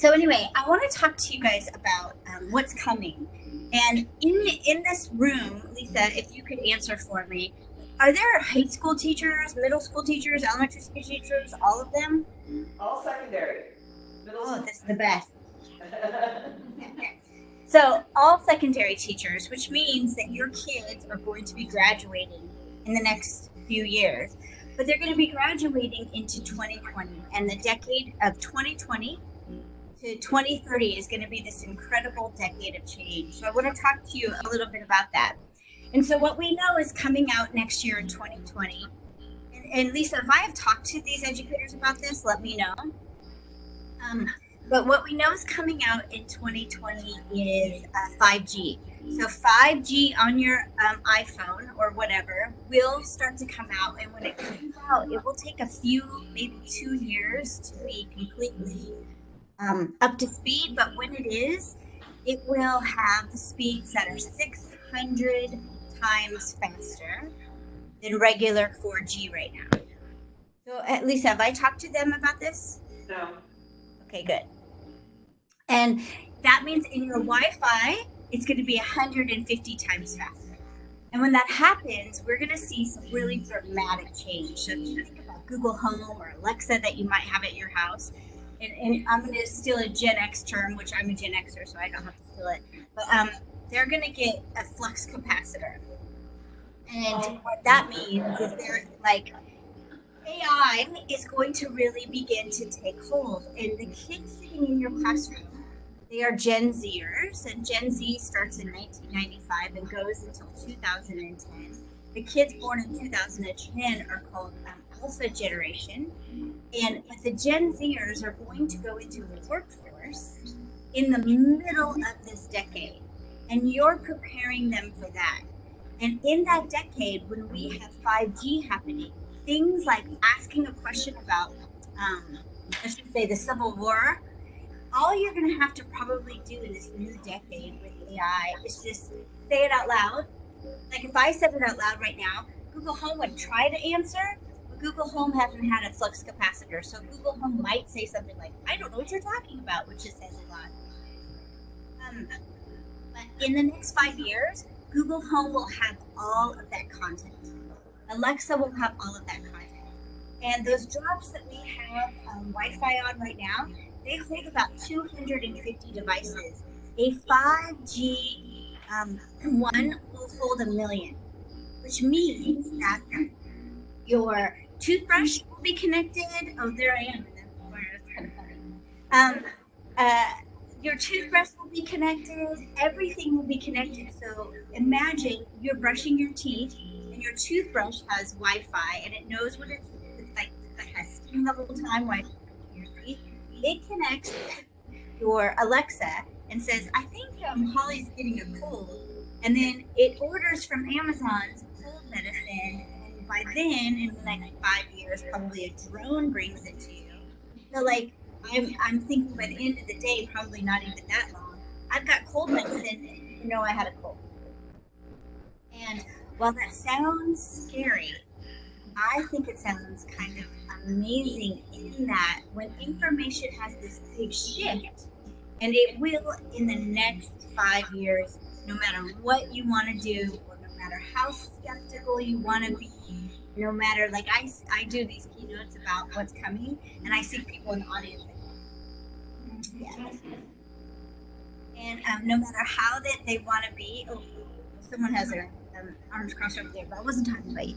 So anyway, I want to talk to you guys about what's coming. And in this room, Lisa, if you could answer for me, are there high school teachers, middle school teachers, elementary school teachers, all of them? All secondary. Oh, this is the best. So all secondary teachers, which means that your kids are going to be graduating in the next few years, but they're going to be graduating into 2020, and the decade of 2020 to 2030 is going to be this incredible decade of change. So I want to talk to you a little bit about that. And so what we know is coming out next year in 2020. And Lisa, if I have talked to these educators about this, let me know. But what we know is coming out in 2020 is 5G. So 5G on your iPhone or whatever will start to come out. And when it comes out, it will take a few, maybe 2 years to be completely up to speed. But when it is, it will have the speeds that are 600 times faster than regular 4G right now. So Lisa, have I talked to them about this? No. Okay, good. And that means in your Wi-Fi, it's going to be 150 times faster. And when that happens, we're going to see some really dramatic change. So if you think about Google Home or Alexa that you might have at your house, and I'm going to steal a Gen X term, which I'm a Gen Xer, so I don't have to steal it. But they're going to get a flux capacitor. And what that means is they're like, AI is going to really begin to take hold. And the kids sitting in your classroom, they are Gen Zers, and Gen Z starts in 1995 and goes until 2010. The kids born in 2010 are called Alpha Generation, but the Gen Zers are going to go into the workforce in the middle of this decade, and you're preparing them for that. And in that decade, when we have 5G happening, things like asking a question about, let's just say, the Civil War, all you're going to have to probably do in this new decade with AI is just say it out loud. Like if I said it out loud right now, Google Home would try to answer, but Google Home hasn't had a flux capacitor. So Google Home might say something like, I don't know what you're talking about, which just says a lot. But in the next 5 years, Google Home will have all of that content. Alexa will have all of that content. And those jobs that we have Wi-Fi on right now, they hold about 250 devices. A 5G one will hold 1 million, which means that your toothbrush will be connected. Oh, there I am in the corner. That's kind of funny. Your toothbrush will be connected. Everything will be connected. So imagine you're brushing your teeth, and your toothbrush has Wi-Fi, and it knows what it's like a testing the whole time while your teeth. It connects your Alexa and says, I think Holly's getting a cold. And then it orders from Amazon's cold medicine. And by then, in the next 5 years, probably a drone brings it to you. So like, I'm thinking by the end of the day, probably not even that long, I've got cold medicine to know I had a cold. And while that sounds scary, I think it sounds kind of amazing in that when information has this big shift, and it will in the next 5 years, no matter what you want to do, or no matter how skeptical you want to be, no matter, like I do these keynotes about what's coming, and I see people in the audience like, yes. And no matter how that they want to be, oh, someone has their arms crossed over there, but I wasn't talking about you.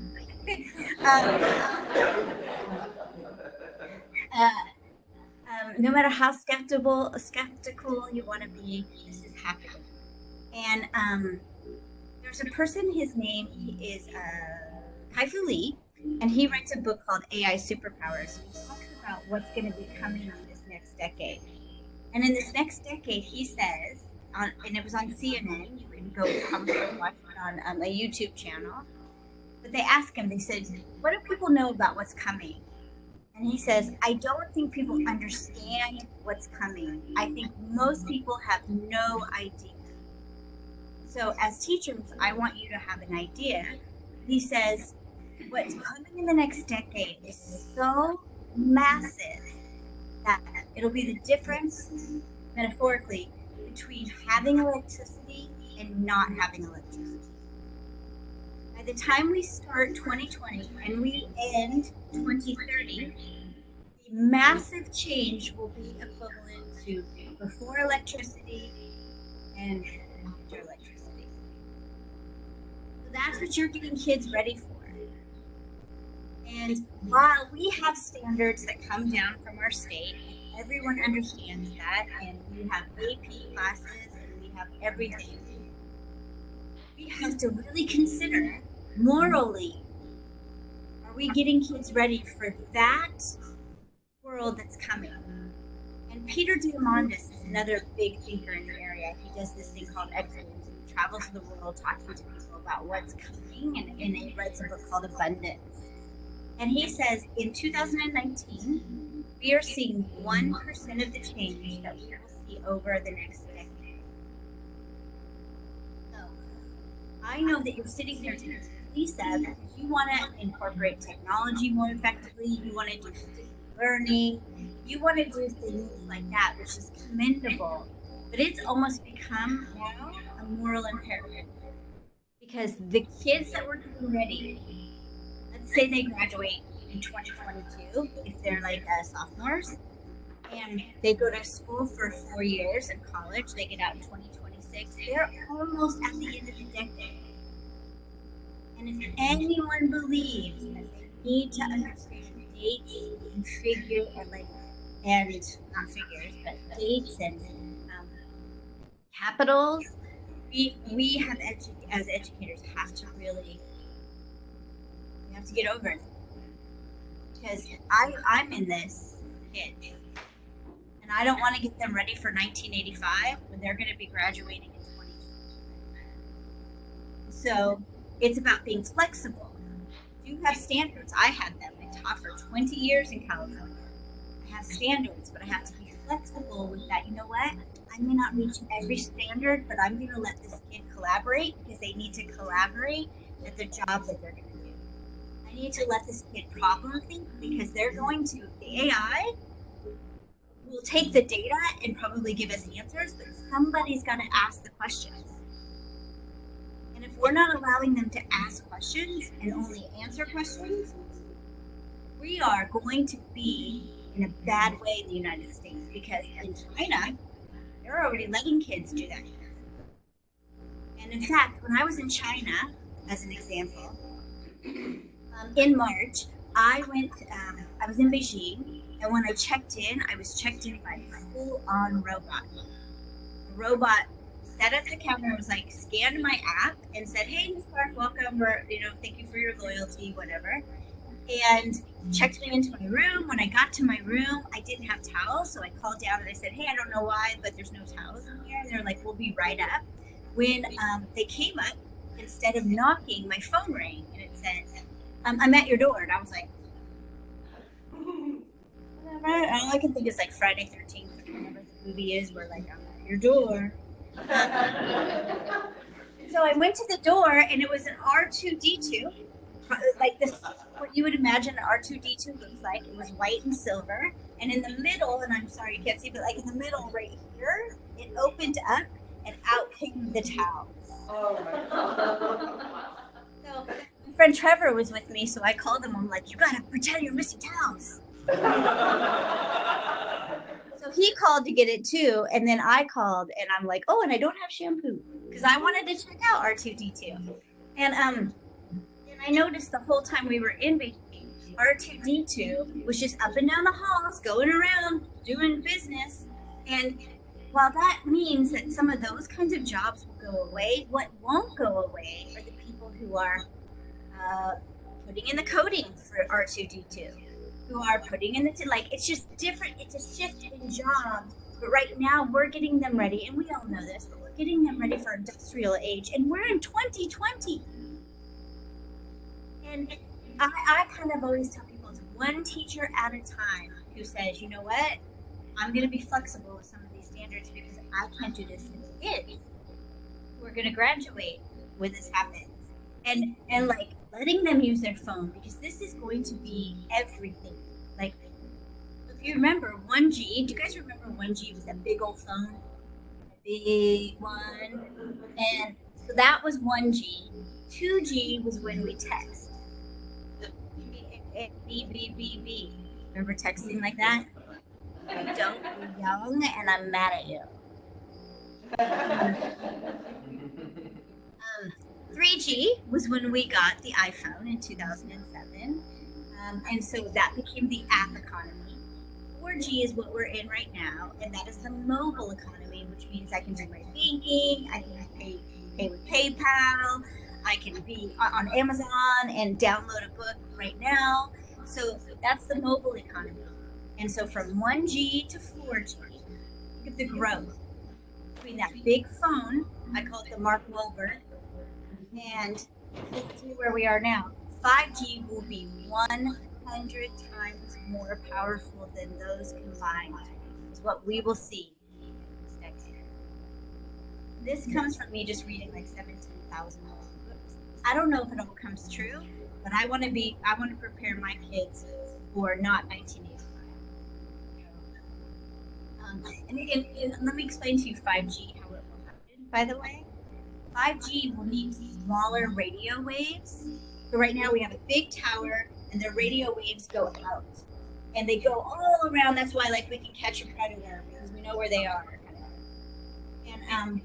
No matter how skeptical you want to be, this is happening. And there's a person, his name is Kai-Fu Lee, and he writes a book called AI Superpowers. He talks about what's going to be coming in this next decade. And in this next decade, he says, and it was on CNN, you can go probably watch it on a YouTube channel, but they asked him, they said, what do people know about what's coming? And he says, I don't think people understand what's coming. I think most people have no idea. So as teachers, I want you to have an idea. He says, what's coming in the next decade is so massive that It'll be the difference, metaphorically, between having electricity and not having electricity. By the time we start 2020 and we end 2030, the massive change will be equivalent to before electricity and after electricity. So that's what you're getting kids ready for. And while we have standards that come down from our state, everyone understands that, and we have AP classes and we have everything, we have to really consider morally, are we getting kids ready for that world that's coming? And Peter Diamandis is another big thinker in the area. He does this thing called Excellence. He travels the world talking to people about what's coming, and he writes a book called Abundance. And he says in 2019, we are seeing 1% of the change that we will see over the next decade. So I know that you're sitting here today, Lisa, because you want to incorporate technology more effectively. You want to do learning. You want to do things like that, which is commendable. But it's almost become now a moral imperative. Because the kids that we're getting ready, let's say they graduate in 2022, if they're like sophomores, and they go to school for 4 years in college, they get out in 2026, they're almost at the end of the decade. And if anyone believes that they need to understand dates and figure and not figures, but dates and capitals, we have as educators have to really get over it, because I'm in this kid, and I don't want to get them ready for 1985 when they're going to be graduating in 2020. So it's about being flexible. You have standards. I had them. I taught for 20 years in California. I have standards, but I have to be flexible with that. You know what? I may not reach every standard, but I'm going to let this kid collaborate because they need to collaborate at the job that they're going to do. I need to let this kid problem think because they're going to, the AI will take the data and probably give us answers, but somebody's got to ask the questions. And if we're not allowing them to ask questions and only answer questions, we are going to be in a bad way in the United States, because in China, they're already letting kids do that. And in fact, when I was in China, as an example, in March, I was in Beijing, and when I checked in, I was checked in by a full-on robot. The robot sat at the counter and was like, scanned my app and said, hey, Ms. Clark, welcome, or, thank you for your loyalty, whatever. And checked me into my room. When I got to my room, I didn't have towels, so I called down and I said, hey, I don't know why, but there's no towels in here. And they're like, we'll be right up. When they came up, instead of knocking, my phone rang, and it said, I'm at your door. And I was like, whatever. All I can think is like Friday 13th, or whatever the movie is, where like, I'm at your door. So I went to the door, and it was an R2-D2, like this, what you would imagine an R2-D2 looks like. It was white and silver, and in the middle, and I'm sorry you can't see, but like in the middle right here, it opened up, and out came the towel. Oh my God. So my friend Trevor was with me, so I called him. I'm like, you gotta pretend you're missing towels. So he called to get it too, and then I called, and I'm like, oh, and I don't have shampoo, because I wanted to check out R2-D2. And I noticed the whole time we were in Beijing, R2-D2 was just up and down the halls, going around, doing business. And while that means that some of those kinds of jobs will go away, what won't go away are the people who are putting in the coding for R2-D2, who are putting in the, like, it's just different. It's a shift in jobs. But right now we're getting them ready, and we all know this, but we're getting them ready for industrial age, and we're in 2020. And I kind of always tell people it's one teacher at a time who says, you know what, I'm going to be flexible with some of these standards because I can't do this to the kids who are going to graduate when this happens. And like letting them use their phone, because this is going to be everything. Like, if You remember 1G? Do you guys remember 1G? It was that big old phone, a big one, and so that was 1G. 2G was when we text. B, B, B, B. Remember texting like that? You don't, you're young, and I'm mad at you. 3G was when we got the iPhone in 2007, and so that became the app economy. 4G is what we're in right now, and that is the mobile economy, which means I can do my banking, I can pay with PayPal, I can be on Amazon and download a book right now. So that's the mobile economy. And so from 1G to 4G, look at the growth between that big phone, I call it the Mark Wahlberg, and see where we are now. 5G will be 100 times more powerful than those combined, is what we will see next year. This comes from me just reading like 17,000 books. I don't know if it all comes true, but I want to prepare my kids for not 1985. And let me explain to you 5G, how it will happen, by the way. 5G will need smaller radio waves. So right now we have a big tower and the radio waves go out. And they go all around. That's why like we can catch a predator because we know where they are. And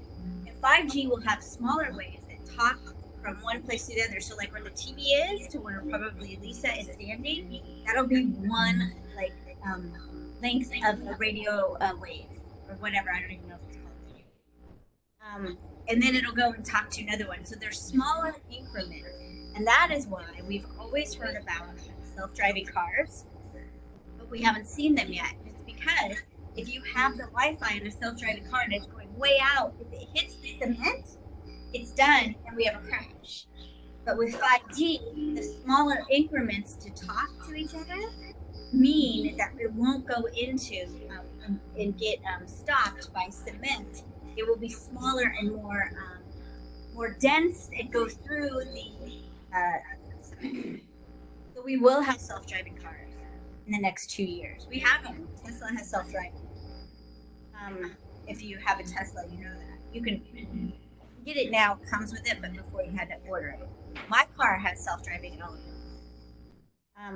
5G will have smaller waves that talk from one place to the other. So like where the TV is to where probably Lisa is standing, that'll be one like length of a radio wave or whatever. I don't even know if it's called. And then it'll go and talk to another one. So they're smaller increments. And that is why we've always heard about self-driving cars, but we haven't seen them yet. It's because if you have the Wi-Fi in a self-driving car and it's going way out, if it hits the cement, it's done and we have a crash. But with 5G, the smaller increments to talk to each other mean that it won't go into and get stopped by cement. It will be smaller and more dense and go through the cement. So we will have self-driving cars in the next 2 years. We have them. Tesla has self-driving. If you have a Tesla, you know that. You can get it now, it comes with it, but before you had to order it. My car has self-driving and all of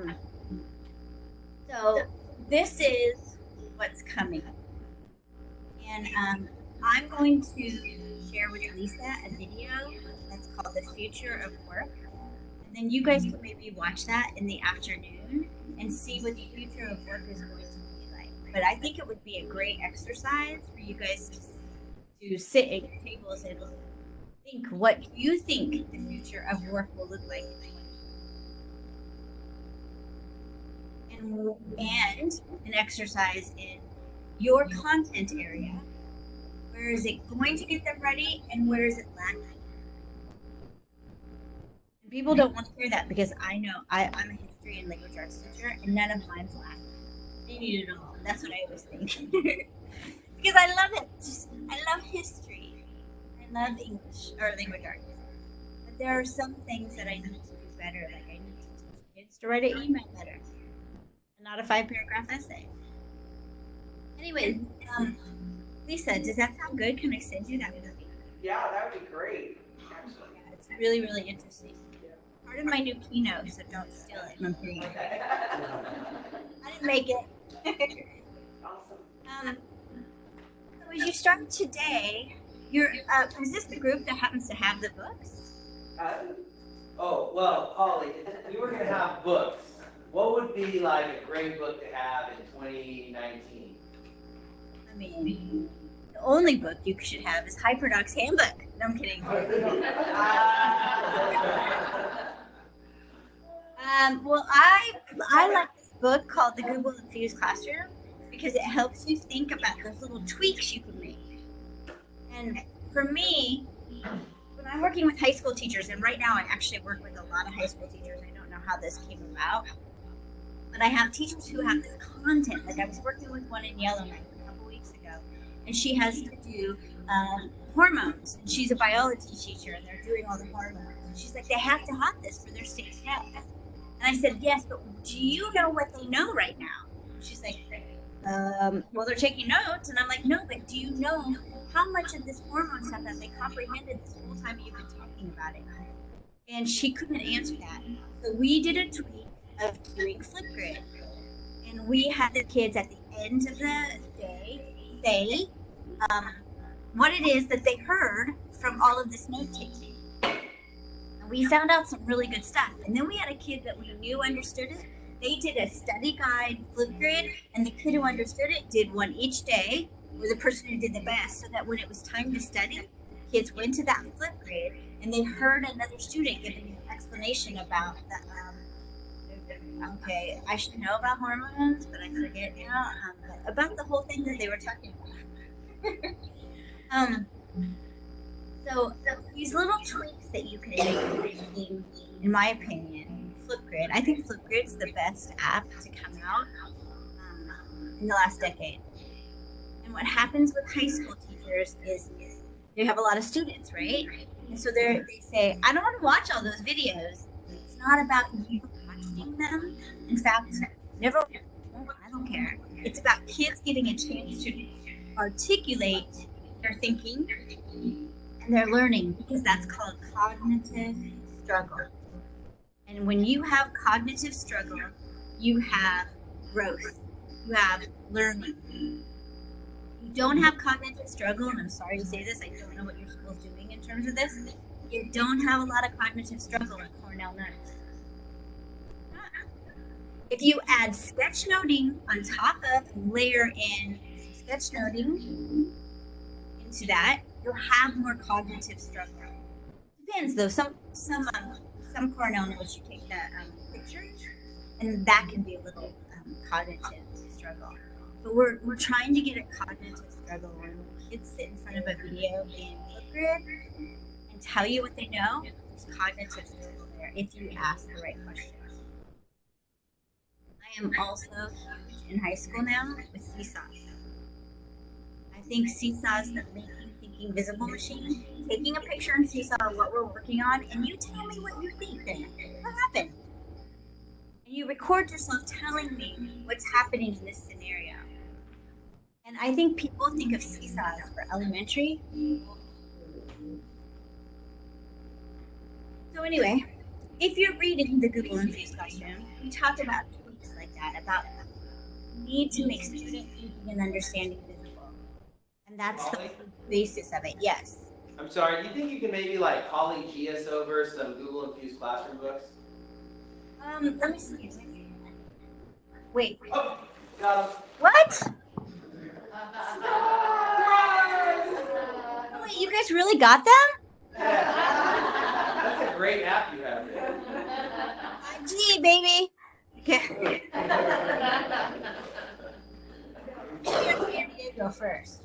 it. So this is what's coming. And I'm going to share with Lisa a video that's called The Future of Work. And then you guys can maybe watch that in the afternoon and see what the future of work is going to be like. But I think it would be a great exercise for you guys to sit at your tables and think what you think the future of work will look like. And an exercise in your content area. Where is it going to get them ready and where is it lacking? And people don't want to hear that because I know I'm a history and language arts teacher and none of mine's lacking. They need it all. That's what I always think. Because I love it. I love history. I love English or language arts. But there are some things that I need to do better. Like I need to teach kids to write an email better. And not a 5-paragraph essay. Anyway, Lisa, does that sound good? Can I send you that movie? Yeah, that would be great. Excellent. Yeah, it's really, really interesting. Part of my new keynote, so don't steal it. I'm kidding. I didn't make it. Awesome. So as you start today, is this the group that happens to have the books? Oh, well, Holly, we were going to have books. What would be like a great book to have in 2019? I mean, the only book you should have is Hyperdoc's Handbook. No, I'm kidding. Well, I like this book called the Google Infused Classroom because it helps you think about those little tweaks you can make. And for me, when I'm working with high school teachers, and right now I actually work with a lot of high school teachers, I don't know how this came about, but I have teachers who have this content. Like I was working with one in Yellowknife a couple weeks ago, and she has to do hormones. And she's a biology teacher, and they're doing all the hormones. And she's like, they have to have this for their state test. And I said, yes, but do you know what they know right now? She's like, well, they're taking notes. And I'm like, no, but do you know how much of this hormone stuff that they comprehended this whole time you've been talking about it? And she couldn't answer that. So we did a tweak of doing Flipgrid. And we had the kids at the end of the day say what it is that they heard from all of this note taking. And we found out some really good stuff. And then we had a kid that we knew understood it. They did a study guide Flipgrid, and the kid who understood it did one each day, or the person who did the best, so that when it was time to study, kids went to that Flipgrid and they heard another student giving an explanation about the okay, I should know about hormones, but I forget now, about the whole thing that they were talking about. So these little tweaks that you can make, in my opinion, Flipgrid. I think Flipgrid's the best app to come out in the last decade. And what happens with high school teachers is they have a lot of students, right? And so they say, I don't want to watch all those videos. It's not about you watching them. In fact, never. I don't care. It's about kids getting a chance to articulate their thinking and their learning, because that's called cognitive struggle. And when you have cognitive struggle, you have growth. You have learning. You don't have cognitive struggle, and I'm sorry to say this, I don't know what your school's doing in terms of this. You don't have a lot of cognitive struggle in Cornell Nuts. If you add sketchnoting on top of and layer in sketchnoting into that, you'll have more cognitive struggle. Depends though. Some Cornell notes you take the picture, and that can be a little cognitive struggle. But we're trying to get a cognitive struggle when kids sit in front of a video in Flipgrid and tell you what they know. There's cognitive struggle there if you ask the right questions. I am also huge in high school now with Seesaw. I think Seesaw is the making thinking visible machine. Taking a picture in Seesaw of what we're working on, and you tell me what you think then. What happened? And you record yourself telling me what's happening in this scenario. And I think people think of Seesaw for elementary. So anyway, if you're reading the Google Infused Classroom, we talked about tweaks like that, about need to make student thinking and understanding visible. And that's the basis of it, yes. I'm sorry, do you think you can maybe like Holly us over some Google Infused Classroom books? Let me see. Wait. Oh, got them. What? Oh, wait, you guys really got them? That's a great app you have there. Gee, baby. Okay. San Diego first.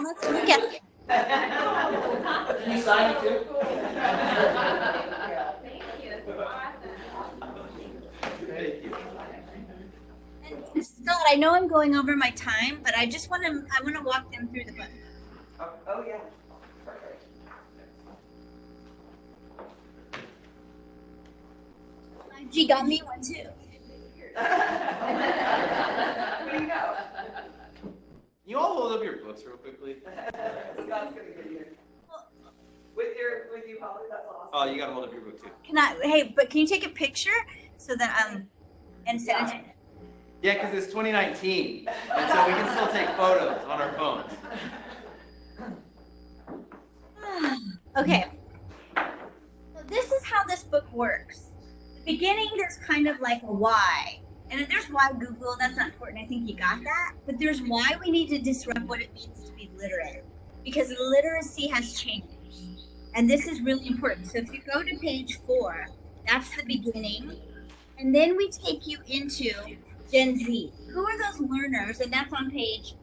Let's look at it. Can you sign it too? Thank you. And Scott, I know I'm going over my time, but I just want to walk them through the book. Oh yeah. Perfect. G got me one too. Where do you go? Can you all hold up your books real quickly? Scott's gonna get you. With you, Holly. That's awesome. Oh, you gotta hold up your book too. But can you take a picture so that and send it to me? Yeah, because it's 2019, and so we can still take photos on our phones. Okay. So this is how this book works. The beginning, there's kind of like a why. And there's why Google, that's not important. I think you got that. But there's why we need to disrupt what it means to be literate. Because literacy has changed. And this is really important. So if you go to page 4, that's the beginning. And then we take you into Gen Z. Who are those learners? And that's on page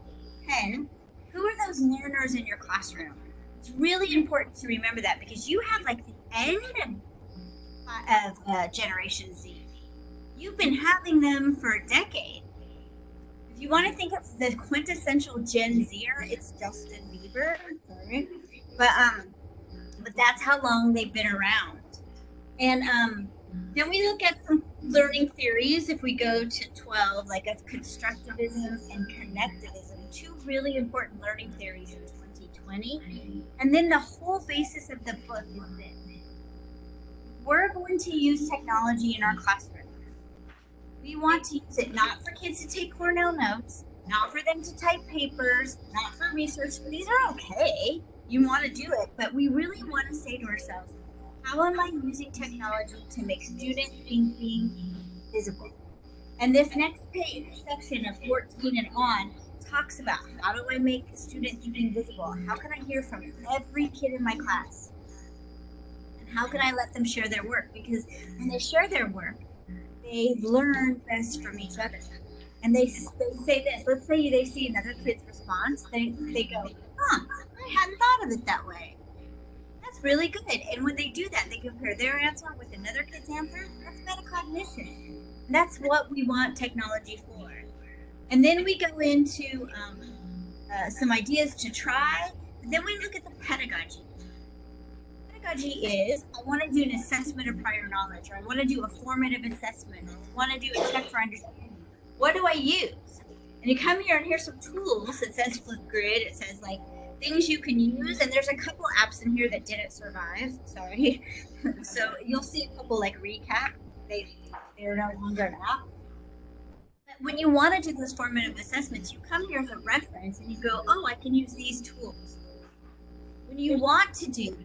10. Who are those learners in your classroom? It's really important to remember that, because you have like the end of Generation Z. You've been having them for a decade. If you want to think of the quintessential Gen Zer, it's Justin Bieber. Sorry. But that's how long they've been around. And then we look at some learning theories if we go to 12, like of constructivism and connectivism, two really important learning theories in 2020. And then the whole basis of the book is this. We're going to use technology in our classrooms. We want to use it not for kids to take Cornell notes, not for them to type papers, not for research. These are okay. You want to do it, but we really want to say to ourselves, how am I using technology to make student thinking visible? And this next page, section of 14 and on, talks about how do I make student thinking visible? How can I hear from every kid in my class? And how can I let them share their work? Because when they share their work, they learn best from each other. And they say this, let's say they see another kid's response, they go, I hadn't thought of it that way. That's really good. And when they do that, they compare their answer with another kid's answer. That's metacognition. That's what we want technology for. And then we go into some ideas to try. Then we look at the pedagogy. Pedagogy is, I want to do an assessment of prior knowledge, or I want to do a formative assessment, or I want to do a check for understanding. What do I use? And you come here and here's some tools. It says Flipgrid. It says like things you can use, and there's a couple apps in here that didn't survive. Sorry. So you'll see a couple like Recap. They're no longer an app. But when you want to do those formative assessments, you come here as a reference and you go, oh, I can use these tools. When you want to do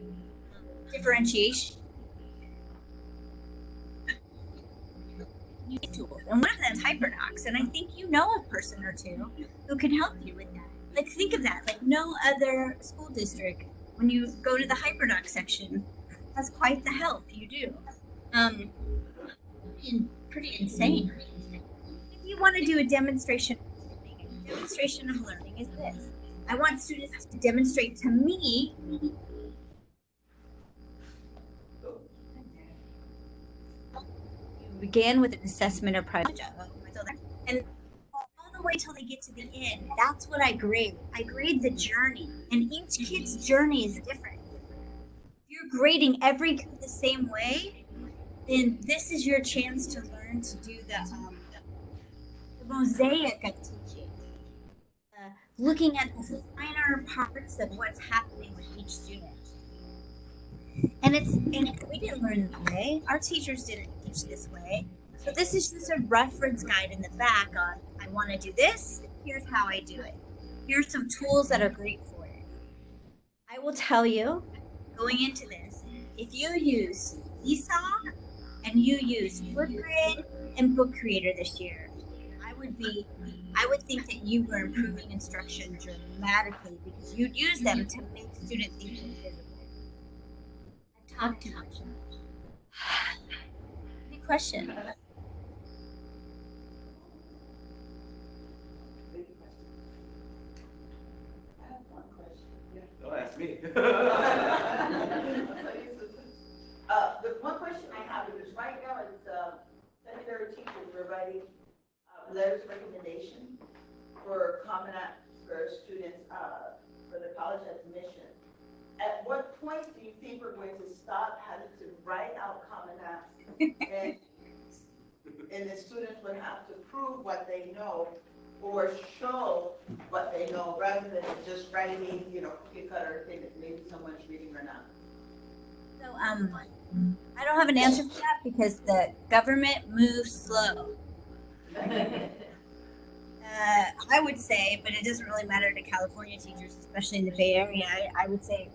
differentiation, use tools, and one of them is HyperDocs, and I think you know a person or two who can help you with that. Like think of that, like no other school district, when you go to the HyperDocs section, has quite the help you do. Pretty insane. If you want to do a demonstration of learning is this. I want students to demonstrate to me began with an assessment of project, and all the way till they get to the end. That's what I grade. I grade the journey, and each kid's journey is different. If you're grading every kid the same way, then this is your chance to learn to do the mosaic of teaching, looking at the finer parts of what's happening with each student. And we didn't learn that way. Our teachers didn't teach this way. So this is just a reference guide in the back on, I want to do this, here's how I do it. Here's some tools that are great for it. I will tell you, going into this, if you use Seesaw and you use Flipgrid and Book Creator this year, I would think that you were improving instruction dramatically because you'd use them to make student thinking visible. Talk too much. Any question? I have one question. Don't ask me. The one question I have is right now is secondary teachers are writing letters of recommendation for Common App for students for the college admission. At what point do you think we're going to stop having to write out Common Apps and the students would have to prove what they know or show what they know rather than just writing, cookie cutter thing that maybe someone's reading or not? So I don't have an answer for that because the government moves slow. I would say, but it doesn't really matter to California teachers, especially in the Bay Area. I would say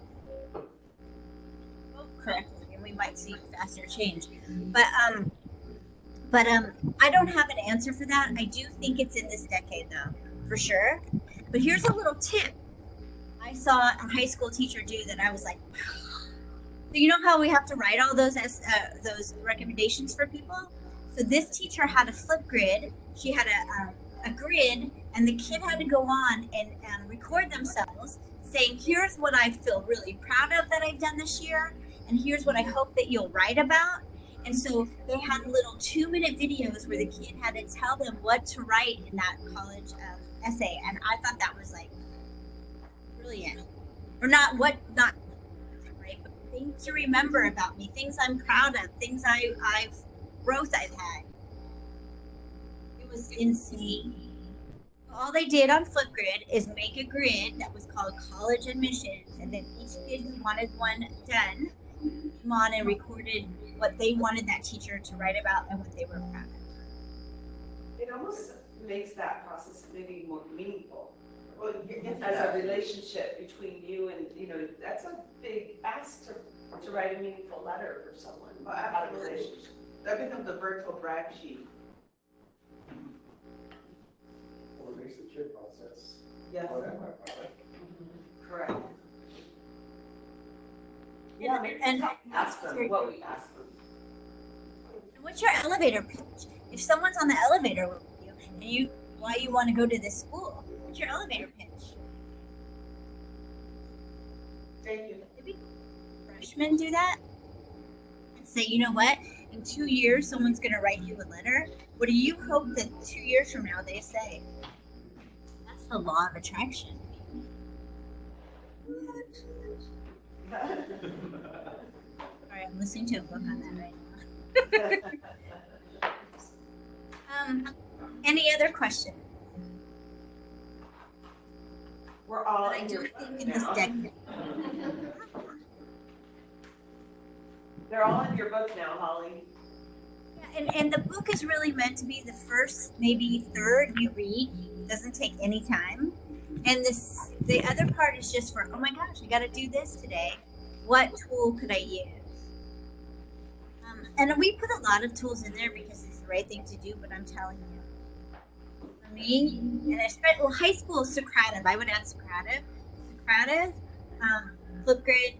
correctly, and we might see faster change. But I don't have an answer for that. I do think it's in this decade, though, for sure. But here's a little tip I saw a high school teacher do that I was like, so you know how we have to write all those recommendations for people? So this teacher had a Flipgrid. She had a grid, and the kid had to go on and record themselves saying, here's what I feel really proud of that I've done this year, and here's what I hope that you'll write about. And so they had little 2-minute videos where the kid had to tell them what to write in that college essay. And I thought that was like brilliant. Or not right, but things to remember about me, things I'm proud of, things growth I've had. It was insane. All they did on Flipgrid is make a grid that was called college admissions, and then each kid who wanted one done came on and recorded what they wanted that teacher to write about and what they were proud of. It almost makes that process maybe more meaningful. Well, As a relationship between you and, that's a big ask to write a meaningful letter for someone about a relationship. that becomes a virtual brag sheet. Or it makes the kid process. Yes. Oh, that might matter. Correct. Yeah, maybe ask them what we ask them. What's your elevator pitch? If someone's on the elevator with you and why you want to go to this school, what's your elevator pitch? Thank you. Maybe freshmen do that and say, you know what? In 2 years, someone's going to write you a letter. What do you hope that 2 years from now they say? That's the law of attraction. All right, I'm listening to a book on that right now. Any other questions? We're all I in do your think book in this now. decade. They're all in your book now, Holly. Yeah, and the book is really meant to be the first, maybe third you read. It doesn't take any time. And the other part is just for, oh my gosh, I got to do this today. What tool could I use? And we put a lot of tools in there because it's the right thing to do, but I'm telling you, for me, and especially high school, Socrative, I would add Socrative, Flipgrid,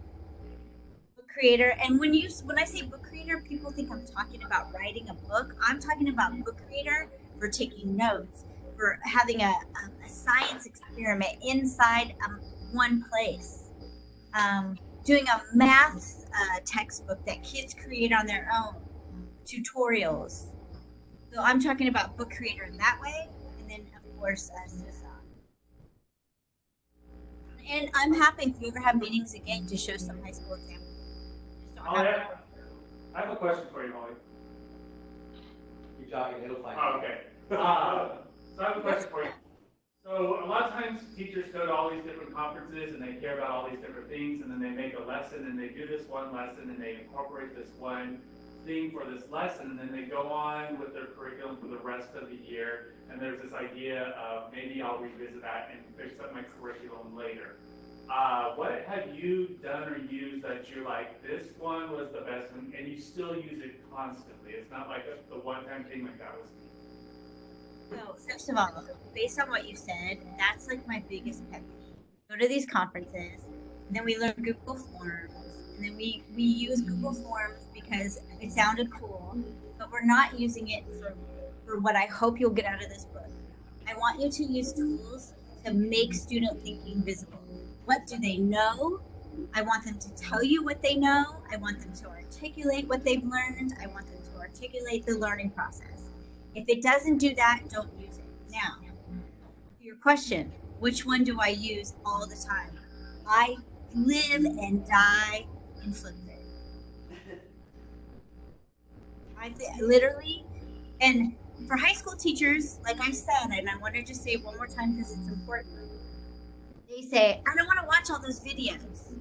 Book Creator. And when I say Book Creator, people think I'm talking about writing a book. I'm talking about Book Creator for taking notes, for having a science experiment inside one place, doing a math textbook that kids create on their own, tutorials. So I'm talking about Book Creator in that way, and then of course CISA. And I'm happy if you ever have meetings again to show some high school examples. Just don't Holly, have- I have a question for you, Holly. Keep talking, it'll find Oh, okay. So I have a question for you. So a lot of times teachers go to all these different conferences and they care about all these different things, and then they make a lesson and they do this one lesson and they incorporate this one thing for this lesson, and then they go on with their curriculum for the rest of the year, and there's this idea of maybe I'll revisit that and fix up my curriculum later. What have you done or used that you're like, this one was the best one, and you still use it constantly? It's not like the one-time thing like that was me. So first of all, based on what you said, that's like my biggest pet peeve. Go to these conferences, and then we learn Google Forms, and then we use Google Forms because it sounded cool, but we're not using it for what I hope you'll get out of this book. I want you to use tools to make student thinking visible. What do they know? I want them to tell you what they know. I want them to articulate what they've learned. I want them to articulate the learning process. If it doesn't do that, don't use it. Now, your question, which one do I use all the time? I live and die in Flipgrid. Literally, and for high school teachers, like I said, and I want to just say it one more time because it's important, they say, I don't want to watch all those videos.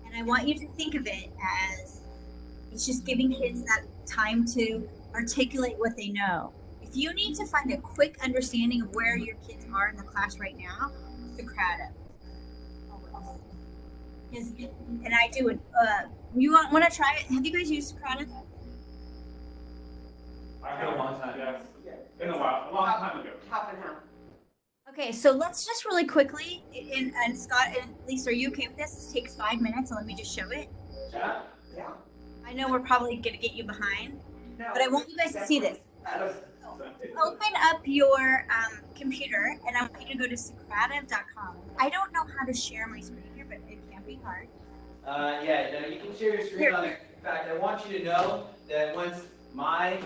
And I want you to think of it as it's just giving kids that time to articulate what they know. If you need to find a quick understanding of where your kids are in the class right now, Socrative. And I do it. You want to try it? Have you guys used Socrative? I Been a long time. Yes. Yeah. Been a while, a long time ago. Half and half. Okay, so let's just really quickly, and Scott and Lisa, are you okay with this? This takes 5 minutes, and let me just show it. Yeah. Yeah. I know we're probably going to get you behind, No, but I want you guys to see this. Open up your computer, and I want you to go to Socrative.com. I don't know how to share my screen here, but it can't be hard. Yeah, no, you can share your screen on it. In fact, I want you to know that once my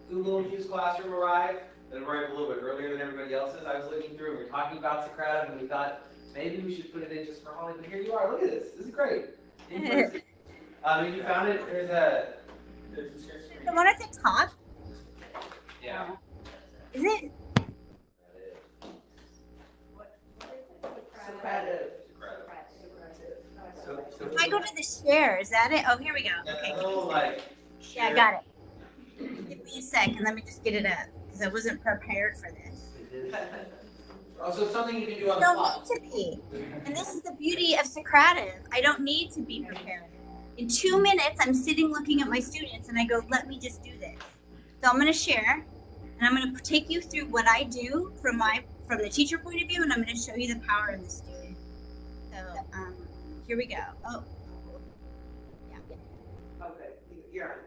Google Infused Classroom arrived, that arrived a little bit earlier than everybody else's, I was looking through and we were talking about Socrative, and we thought maybe we should put it in just for Holly, but here you are, look at this is great. In person. You found it. There's a share screen. The one at the top? Yeah. Is it? Socrative. So If I go to the share, is that it? Oh, here we go. Okay. a little like. Yeah, I got it. Give me a second. Let me just get it up because I wasn't prepared for this. Also, something you can do on I the don't fly. need to be. And this is the beauty of Socrative. I don't need to be prepared. In 2 minutes, I'm sitting looking at my students and I go, let me just do this. So I'm going to share and I'm going to take you through what I do from the teacher point of view, and I'm going to show you the power of the student. So here we go. Oh, yeah. Okay, you're on.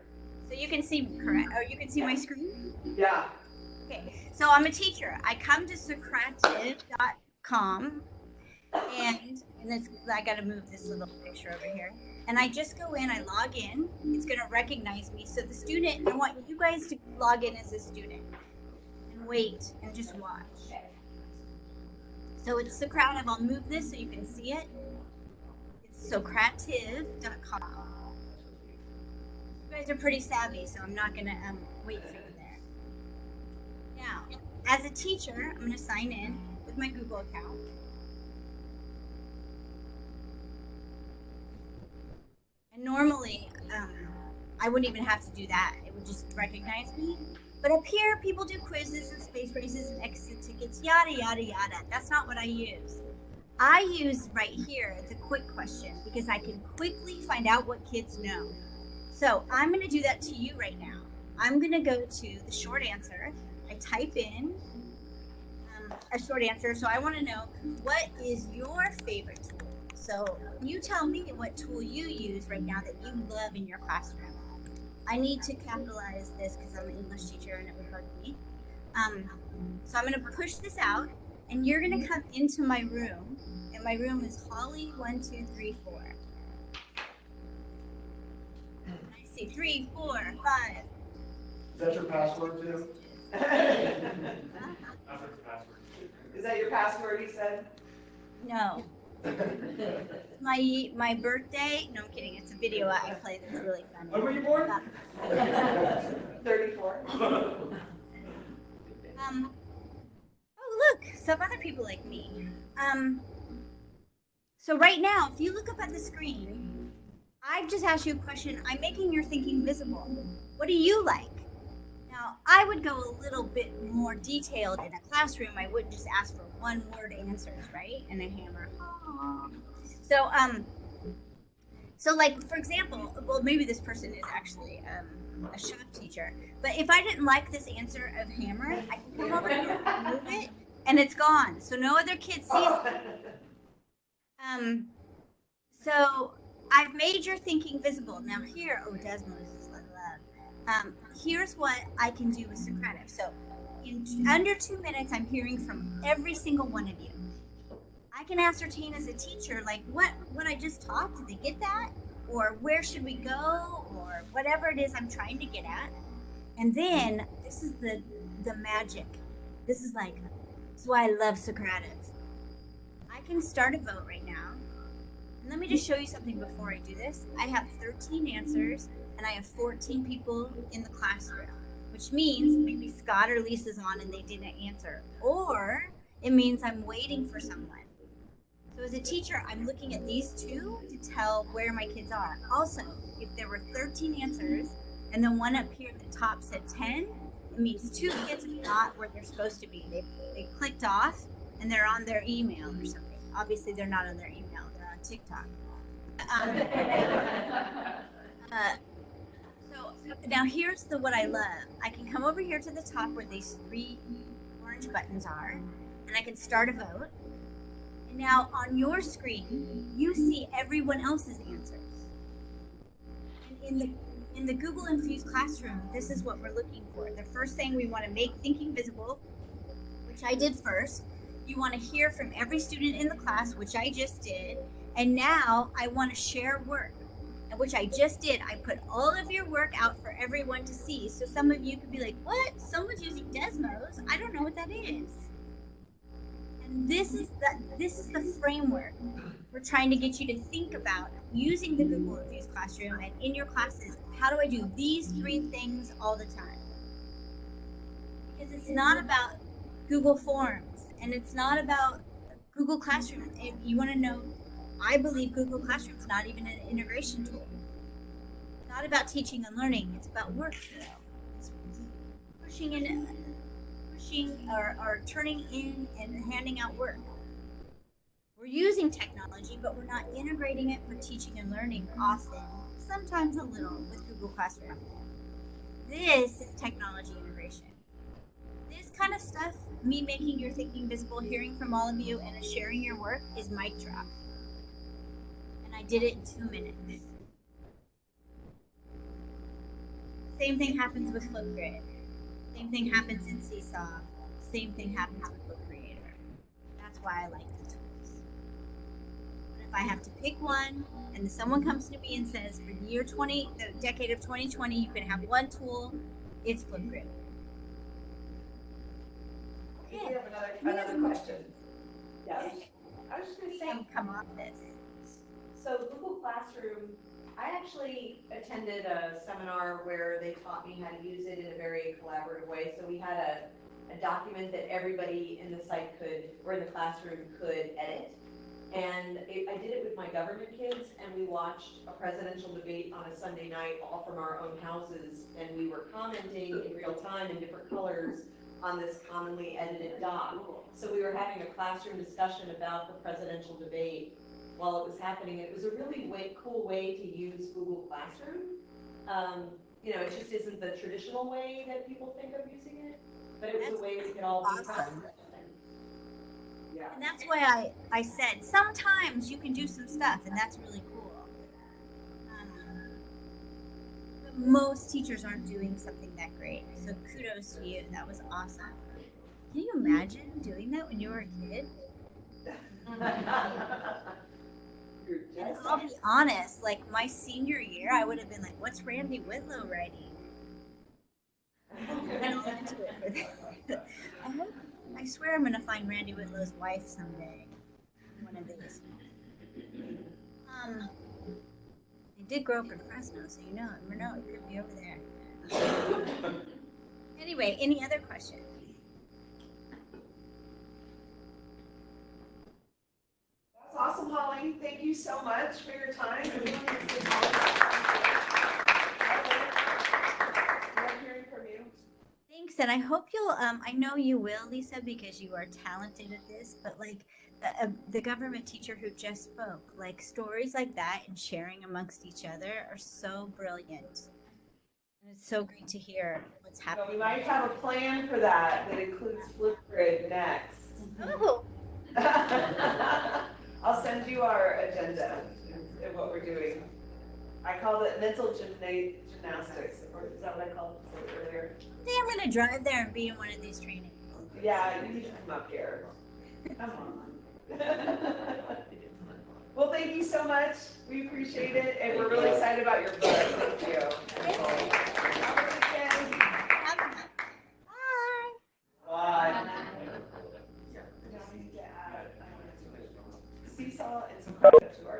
So you can see me, correct? Oh, you can see my screen? Yeah. Okay, so I'm a teacher. I come to Socrative.com and it's, I got to move this little picture over here. And I just go in, I log in. It's going to recognize me. So the student, I want you guys to log in as a student and wait and just watch. So it's Socrative. I'll move this so you can see it. It's Socrative.com. You guys are pretty savvy, so I'm not going to wait for you there. Now, as a teacher, I'm going to sign in with my Google account. And normally, I wouldn't even have to do that. It would just recognize me. But up here, people do quizzes and space races and exit tickets, yada, yada, yada. That's not what I use. I use right here the quick question because I can quickly find out what kids know. So I'm going to do that to you right now. I'm going to go to the short answer. I type in a short answer. So I want to know, what is your favorite tool? So you tell me what tool you use right now that you love in your classroom. I need to capitalize this because I'm an English teacher and it would bug me. So I'm going to push this out and you're going to come into my room. And my room is Holly 1, 2, 3, 4. I see 3, 4, 5. Is that your password too? That's what's the password. Is that your password, he said? No. My birthday. No, I'm kidding. It's a video I play that's really fun. When were you born? 34. Oh, look, some other people like me. So right now, if you look up at the screen, I've just asked you a question. I'm making your thinking visible. What do you like? Now, I would go a little bit more detailed in a classroom. I wouldn't just ask for one-word answers, right? And a hammer. So like, for example, well, maybe this person is actually a shop teacher. But if I didn't like this answer of hammer, I can come over here and move it, and it's gone. So no other kid sees it. So I've made your thinking visible. Now here, oh, Desmond is love. Here's what I can do with Socrative. So in under 2 minutes, I'm hearing from every single one of you. I can ascertain as a teacher, like, what I just taught, did they get that? Or where should we go? Or whatever it is I'm trying to get at. And then, this is the magic. This is why I love Socrative. I can start a vote right now. And let me just show you something before I do this. I have 13 answers, and I have 14 people in the classroom, which means maybe Scott or Lisa's on and they didn't answer. Or it means I'm waiting for someone. So as a teacher, I'm looking at these two to tell where my kids are. Also, if there were 13 answers and the one up here at the top said 10, it means 2 kids are not where they're supposed to be. They clicked off and they're on their email or something. Obviously, they're not on their email. They're on TikTok. So now here's what I love. I can come over here to the top where these 3 orange buttons are, and I can start a vote. And now on your screen, you see everyone else's answers. And in the Google Infused Classroom, this is what we're looking for. The first thing, we want to make thinking visible, which I did first. You want to hear from every student in the class, which I just did. And now I want to share work, which I just did. I put all of your work out for everyone to see. So some of you could be like, what? Someone's using Desmos? I don't know what that is. And this is the framework we're trying to get you to think about using the Google Infused Classroom and in your classes. How do I do these 3 things all the time? Because it's not about Google Forms and it's not about Google Classroom. If you want to know, I believe Google Classroom is not even an integration tool. It's not about teaching and learning. It's about workflow. It's pushing or turning in and handing out work. We're using technology, but we're not integrating it for teaching and learning often, sometimes a little with Google Classroom. This is technology integration. This kind of stuff, me making your thinking visible, hearing from all of you, and sharing your work is mic drop. And I did it in 2 minutes. Same thing happens with Flipgrid. Same thing happens in Seesaw. Same thing happens with Book Creator. That's why I like the tools. But if I have to pick one, and someone comes to me and says, for the decade of 2020, you can have one tool, it's Flipgrid. We have another question. Yes. I was just going to say, Come off this. so Google Classroom, I actually attended a seminar where they taught me how to use it in a very collaborative way. So we had a document that everybody in the site could, or in the classroom could edit. And I did it with my government kids, and we watched a presidential debate on a Sunday night, all from our own houses, and we were commenting in real time in different colors on this commonly edited doc. So we were having a classroom discussion about the presidential debate while it was happening. It was a really cool way to use Google Classroom. You know, it just isn't the traditional way that people think of using it, but it was a way we could all be Awesome. Yeah. And that's why I said sometimes you can do some stuff, and that's really cool. But most teachers aren't doing something that great. So kudos to you. That was awesome. Can you imagine doing that when you were a kid? You're And just I'll be honest, like my senior year, I would have been like, "What's Randy Whitlow writing?" I went all into it for that. I swear I'm gonna find Randy Whitlow's wife someday. One of these. I did grow up in Fresno, so you never know, it could be over there. Anyway, any other questions? That's awesome, Holly. Thank you so much for your time. Love hearing from you. Thanks, and I hope you'll. I know you will, Lisa, because you are talented at this. But like the government teacher who just spoke, like stories like that and sharing amongst each other are so brilliant. And it's so great to hear what's So happening. we might have a plan for that includes Flipgrid next. Oh, I'll send you our agenda and what we're doing. I called it mental gymnastics, or is that what I called it earlier? someday I'm gonna drive there and be in one of these trainings. Yeah, you need to come up here. Come on. Well, thank you so much. We appreciate it, and we're really excited about your book. Thank you. Have a good day. Have a nice- Bye. Bye. Now we need to add Seesaw and some credit to our